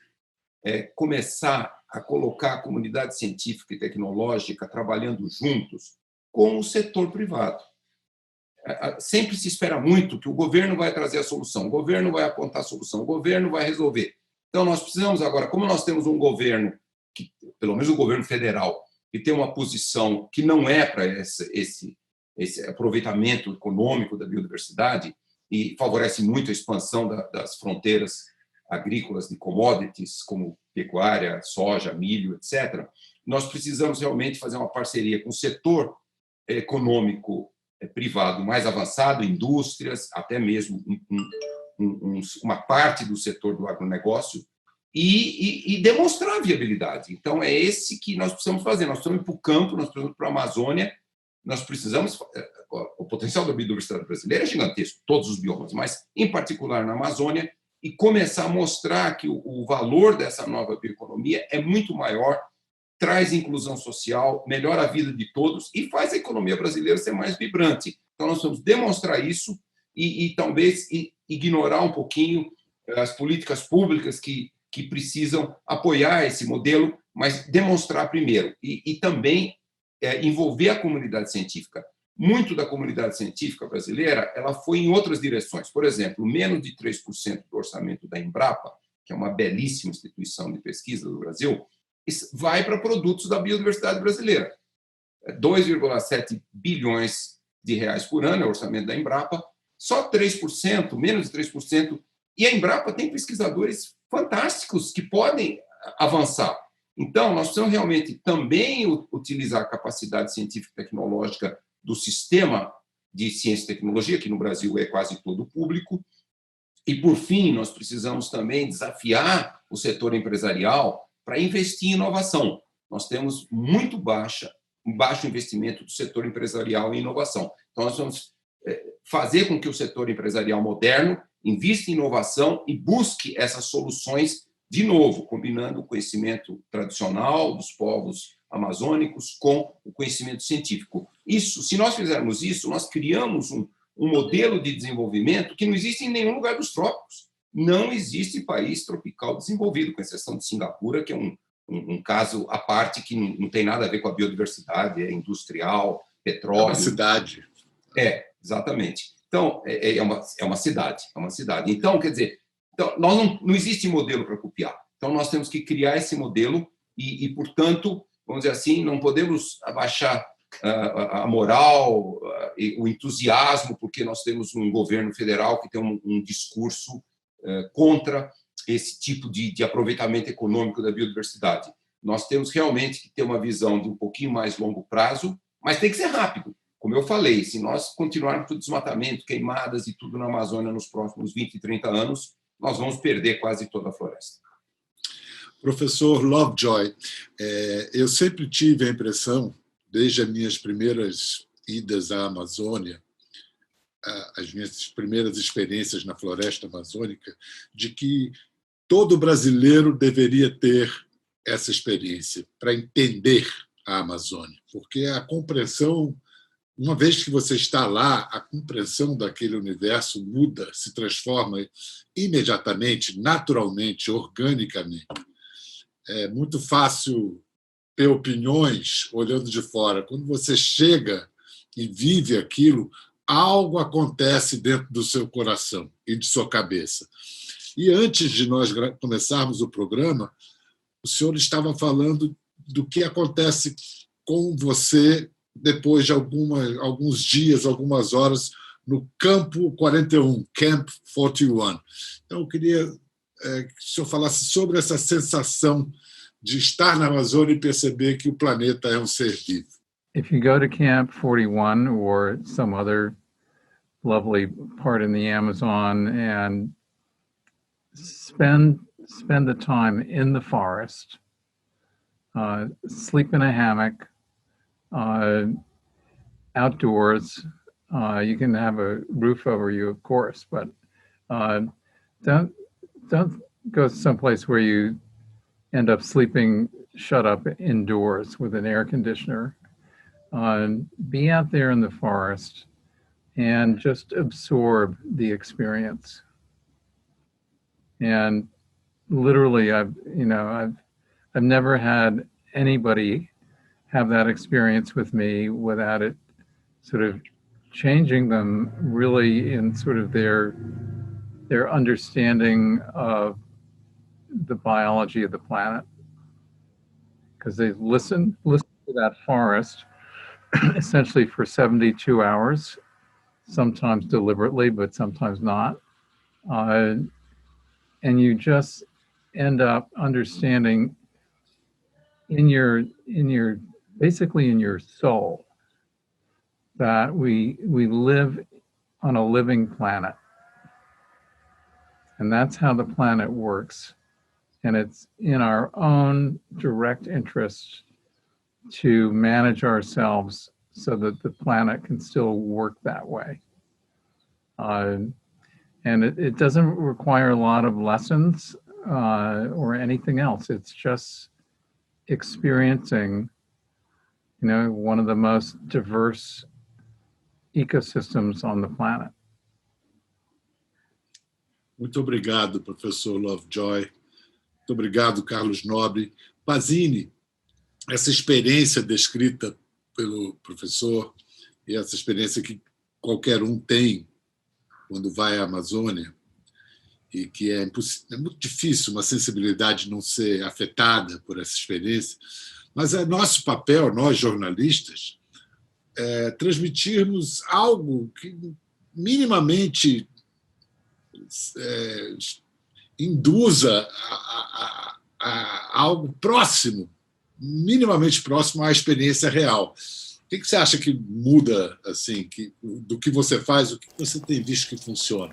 começar a colocar a comunidade científica e tecnológica trabalhando juntos com o setor privado. Sempre se espera muito que o governo vai trazer a solução, o governo vai apontar a solução, o governo vai resolver. Então, nós precisamos agora, como nós temos um governo, pelo menos o governo federal, que tem uma posição que não é para esse aproveitamento econômico da biodiversidade e favorece muito a expansão das fronteiras agrícolas de commodities, como pecuária, soja, milho, etc., nós precisamos realmente fazer uma parceria com o setor econômico privado mais avançado, indústrias, até mesmo uma parte do setor do agronegócio, e demonstrar a viabilidade. Então, é esse que nós precisamos fazer. Nós precisamos ir para o campo, nós precisamos ir para a Amazônia, nós precisamos... O potencial da biodiversidade brasileira é gigantesco, todos os biomas, mas, em particular, na Amazônia, e começar a mostrar que o valor dessa nova bioeconomia é muito maior, traz inclusão social, melhora a vida de todos e faz a economia brasileira ser mais vibrante. Então, nós vamos demonstrar isso e talvez ignorar um pouquinho as políticas públicas que precisam apoiar esse modelo, mas demonstrar primeiro. E também envolver a comunidade científica. Muito da comunidade científica brasileira ela foi em outras direções. Por exemplo, menos de 3% do orçamento da Embrapa, que é uma belíssima instituição de pesquisa do Brasil, vai para produtos da biodiversidade brasileira. 2,7 bilhões de reais por ano é o orçamento da Embrapa, só 3%, menos de 3%, e a Embrapa tem pesquisadores fantásticos que podem avançar. Então, nós precisamos realmente também utilizar a capacidade científica e tecnológica do sistema de ciência e tecnologia, que no Brasil é quase todo público, e, por fim, nós precisamos também desafiar o setor empresarial para investir em inovação. Nós temos muito baixo investimento do setor empresarial em inovação. Então, nós vamos fazer com que o setor empresarial moderno invista em inovação e busque essas soluções, de novo, combinando o conhecimento tradicional dos povos amazônicos com o conhecimento científico. Isso, se nós fizermos isso, nós criamos um modelo de desenvolvimento que não existe em nenhum lugar dos trópicos. Não existe país tropical desenvolvido, com exceção de Singapura, que é um caso à parte que não tem nada a ver com a biodiversidade, é industrial, petróleo. É uma cidade. Exatamente. Então, é uma cidade. Então, quer dizer, não existe modelo para copiar. Então, nós temos que criar esse modelo e, portanto, vamos dizer assim, não podemos abaixar a moral, o entusiasmo, porque nós temos um governo federal que tem um discurso contra esse tipo de aproveitamento econômico da biodiversidade. Nós temos realmente que ter uma visão de um pouquinho mais longo prazo, mas tem que ser rápido. Como eu falei, se nós continuarmos com o desmatamento, queimadas e tudo na Amazônia nos próximos 20, 30 anos, nós vamos perder quase toda a floresta. Professor Lovejoy, eu sempre tive a impressão, desde as minhas primeiras idas à Amazônia, as minhas primeiras experiências na floresta amazônica, de que todo brasileiro deveria ter essa experiência para entender a Amazônia, porque a compreensão, uma vez que você está lá, a compreensão daquele universo muda, se transforma imediatamente, naturalmente, organicamente. É muito fácil ter opiniões olhando de fora. Quando você chega e vive aquilo, algo acontece dentro do seu coração e de sua cabeça. E antes de nós começarmos o programa, o senhor estava falando do que acontece com você depois de alguns dias, algumas horas, no Campo 41, Camp 41. Então, eu queria que o senhor falasse sobre essa sensação de estar na Amazônia e perceber que o planeta é um ser vivo. If you go to Camp 41 or some other lovely part in the Amazon and spend the time in the forest, sleep in a hammock, outdoors. You can have a roof over you, of course, but don't go someplace where you end up sleeping shut up indoors with an air conditioner. Be out there in the forest and just absorb the experience. And literally, I've never had anybody have that experience with me without it sort of changing them really in sort of their understanding of the biology of the planet. Because they listen to that forest essentially for 72 hours, sometimes deliberately, but sometimes not. And you just end up understanding basically in your soul that we live on a living planet. And that's how the planet works. And it's in our own direct interest to manage ourselves so that the planet can still work that way. And it doesn't require a lot of lessons or anything else. It's just experiencing, one of the most diverse ecosystems on the planet. Muito obrigado, professor Lovejoy. Muito obrigado, Carlos Nobre. Pazini, essa experiência descrita pelo professor e essa experiência que qualquer um tem quando vai à Amazônia, e que é muito difícil uma sensibilidade não ser afetada por essa experiência, mas é nosso papel, nós jornalistas, transmitirmos algo que minimamente induza a algo próximo, minimamente próximo à experiência real. O que você acha que muda assim, do que você faz, o que você tem visto que funciona?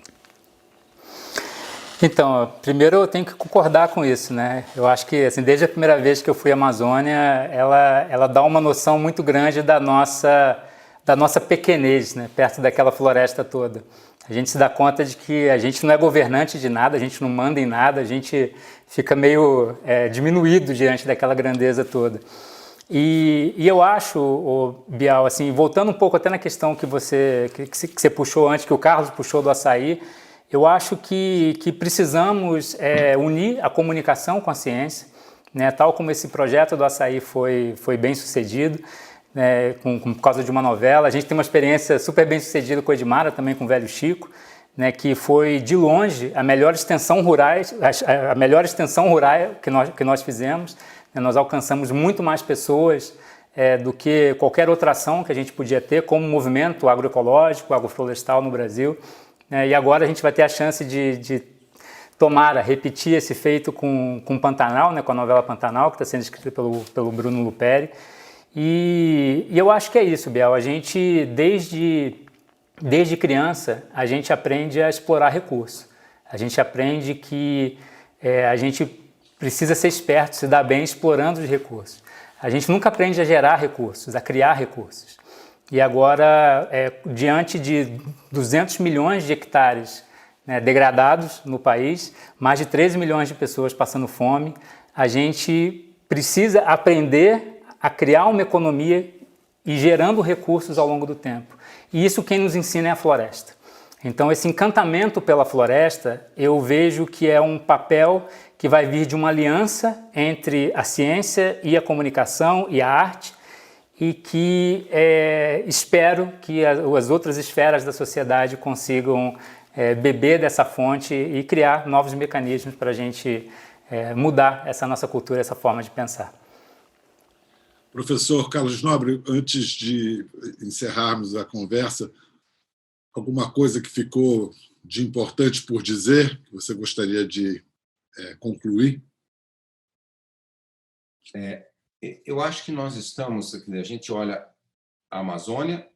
Então, primeiro eu tenho que concordar com isso, né? Eu acho que, assim, desde a primeira vez que eu fui à Amazônia, ela dá uma noção muito grande da nossa pequenez, né? Perto daquela floresta toda. A gente se dá conta de que a gente não é governante de nada, a gente não manda em nada, a gente fica meio diminuído diante daquela grandeza toda. E eu acho, Bial, assim, voltando um pouco até na questão que você puxou antes, que o Carlos puxou do açaí, eu acho que precisamos unir a comunicação com a ciência, né? Tal como esse projeto do açaí foi bem sucedido, né? Por causa de uma novela. A gente tem uma experiência super bem sucedida com o Edmara, também com o Velho Chico, né? Que foi, de longe, a melhor extensão rural que nós fizemos. Nós alcançamos muito mais pessoas do que qualquer outra ação que a gente podia ter como movimento agroecológico, agroflorestal no Brasil. E agora a gente vai ter a chance de repetir esse feito com Pantanal, né, com a novela Pantanal, que está sendo escrita pelo Bruno Luperi. E eu acho que é isso, Biel. A gente, desde criança, a gente aprende a explorar recursos. A gente aprende que a gente precisa ser esperto, se dar bem explorando os recursos. A gente nunca aprende a gerar recursos, a criar recursos. E agora, diante de 200 milhões de hectares, né, degradados no país, mais de 13 milhões de pessoas passando fome, a gente precisa aprender a criar uma economia e gerando recursos ao longo do tempo. E isso quem nos ensina é a floresta. Então, esse encantamento pela floresta, eu vejo que é um papel que vai vir de uma aliança entre a ciência e a comunicação e a arte, e que espero que as outras esferas da sociedade consigam beber dessa fonte e criar novos mecanismos para a gente mudar essa nossa cultura, essa forma de pensar. Professor Carlos Nobre, antes de encerrarmos a conversa, alguma coisa que ficou de importante por dizer, que você gostaria de concluir? Eu acho que nós estamos, a gente olha a Amazônia,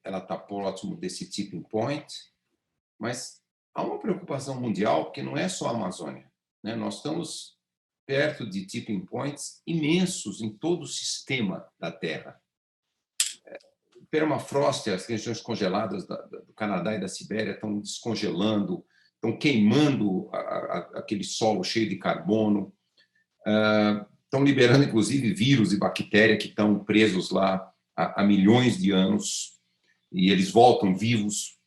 ela está próximo desse tipping point, mas há uma preocupação mundial, porque não é só a Amazônia, né? Nós estamos perto de tipping points imensos em todo o sistema da Terra. O permafrost, as regiões congeladas do Canadá e da Sibéria estão descongelando, estão queimando aquele solo cheio de carbono, estão liberando, inclusive, vírus e bactérias que estão presos lá há milhões de anos, e eles voltam vivos.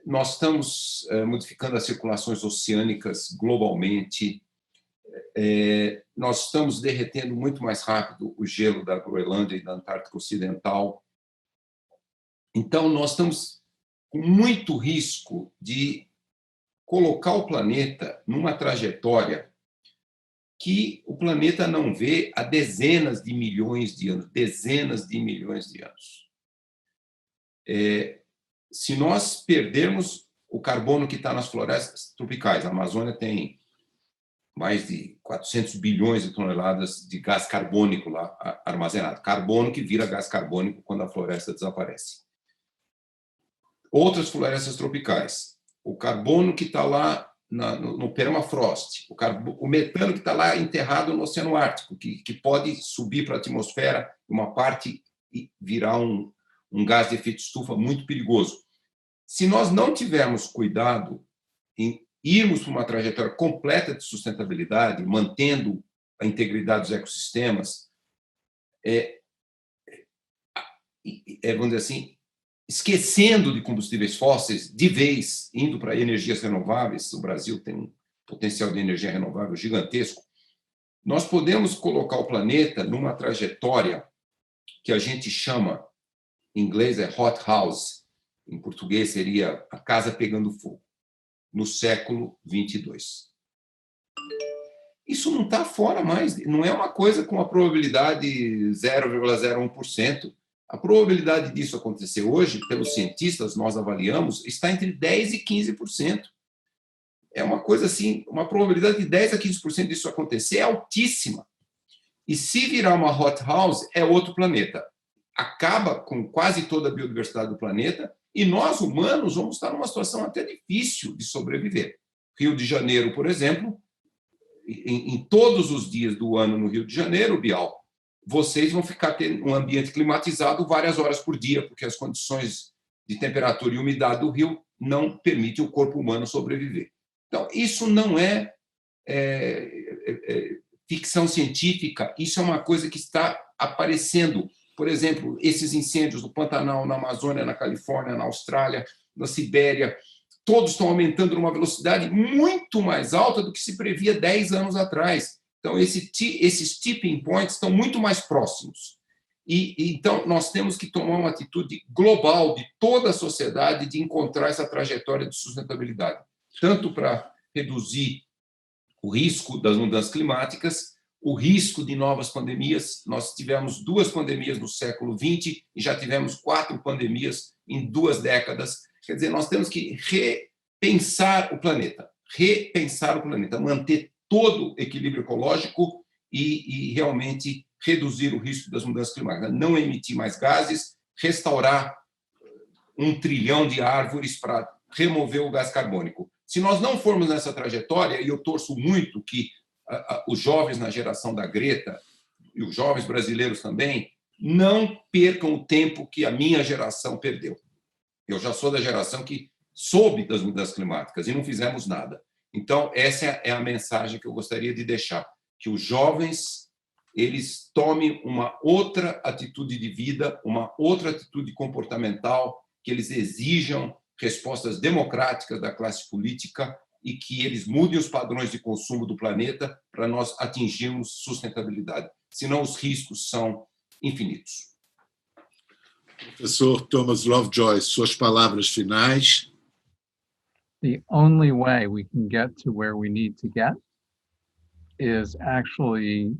Nós estamos modificando as circulações oceânicas globalmente. Nós estamos derretendo muito mais rápido o gelo da Groenlândia e da Antártica Ocidental. Então, nós estamos com muito risco de colocar o planeta numa trajetória que o planeta não vê há dezenas de milhões de anos. Se nós perdermos o carbono que está nas florestas tropicais, a Amazônia tem mais de 400 bilhões de toneladas de gás carbônico lá armazenado. Carbono que vira gás carbônico quando a floresta desaparece. Outras florestas tropicais, o carbono que está lá no permafrost, o metano que está lá enterrado no Oceano Ártico, que pode subir para a atmosfera, uma parte, e virar um gás de efeito estufa muito perigoso. Se nós não tivermos cuidado em irmos para uma trajetória completa de sustentabilidade, mantendo a integridade dos ecossistemas, vamos dizer assim, esquecendo de combustíveis fósseis de vez, indo para energias renováveis, o Brasil tem um potencial de energia renovável gigantesco, nós podemos colocar o planeta numa trajetória que a gente chama, em inglês é hot house, em português seria a casa pegando fogo, no século 22. Isso não está fora mais, não é uma coisa com a probabilidade 0,01%. A probabilidade disso acontecer hoje, pelos cientistas, nós avaliamos, está entre 10% e 15%. É uma coisa assim, uma probabilidade de 10% a 15% disso acontecer é altíssima. E se virar uma hot house, é outro planeta. Acaba com quase toda a biodiversidade do planeta e nós, humanos, vamos estar numa situação até difícil de sobreviver. Rio de Janeiro, por exemplo, em todos os dias do ano no Rio de Janeiro, Bial, vocês vão ficar tendo um ambiente climatizado várias horas por dia, porque as condições de temperatura e umidade do rio não permitem o corpo humano sobreviver. Então, isso não é ficção científica, isso é uma coisa que está aparecendo. Por exemplo, esses incêndios no Pantanal, na Amazônia, na Califórnia, na Austrália, na Sibéria, todos estão aumentando numa velocidade muito mais alta do que se previa 10 anos atrás. Então, esses tipping points estão muito mais próximos. Então, nós temos que tomar uma atitude global de toda a sociedade de encontrar essa trajetória de sustentabilidade, tanto para reduzir o risco das mudanças climáticas, o risco de novas pandemias. Nós tivemos 2 pandemias no século XX e já tivemos 4 pandemias em 2 décadas. Quer dizer, nós temos que repensar o planeta, manter todo o equilíbrio ecológico e realmente reduzir o risco das mudanças climáticas, não emitir mais gases, restaurar 1 trilhão de árvores para remover o gás carbônico. Se nós não formos nessa trajetória, e eu torço muito que os jovens na geração da Greta, e os jovens brasileiros também, não percam o tempo que a minha geração perdeu. Eu já sou da geração que soube das mudanças climáticas e não fizemos nada. Então, essa é a mensagem que eu gostaria de deixar, que os jovens eles tomem uma outra atitude de vida, uma outra atitude comportamental, que eles exijam respostas democráticas da classe política e que eles mudem os padrões de consumo do planeta para nós atingirmos sustentabilidade. Senão, os riscos são infinitos. Professor Thomas Lovejoy, suas palavras finais. The only way we can get to where we need to get is actually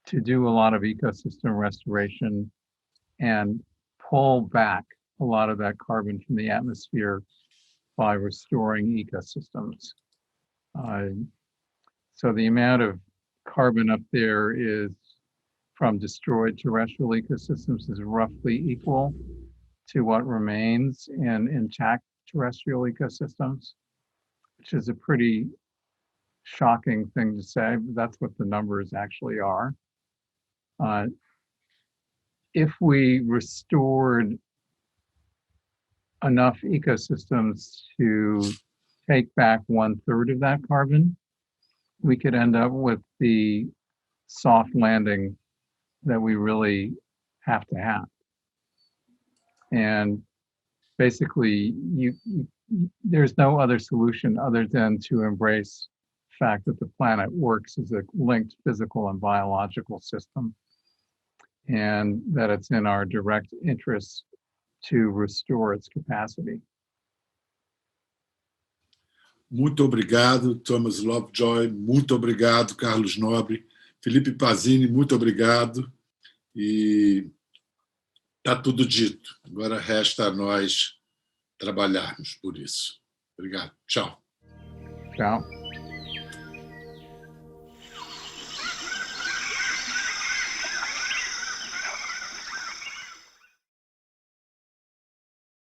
to do a lot of ecosystem restoration and pull back a lot of that carbon from the atmosphere by restoring ecosystems. So the amount of carbon up there is from destroyed terrestrial ecosystems is roughly equal to what remains in intact terrestrial ecosystems, which is a pretty shocking thing to say, but that's what the numbers actually are. If we restored enough ecosystems to take back 1/3 of that carbon, we could end up with the soft landing that we really have to have. And basically, there's no other solution other than to embrace the fact that the planet works as a linked physical and biological system, and that it's in our direct interest to restore its capacity. Muito obrigado, Thomas Lovejoy. Muito obrigado, Carlos Nobre. Felipe Pazzini, muito obrigado. E está tudo dito. Agora resta a nós trabalharmos por isso. Obrigado. Tchau. Tchau.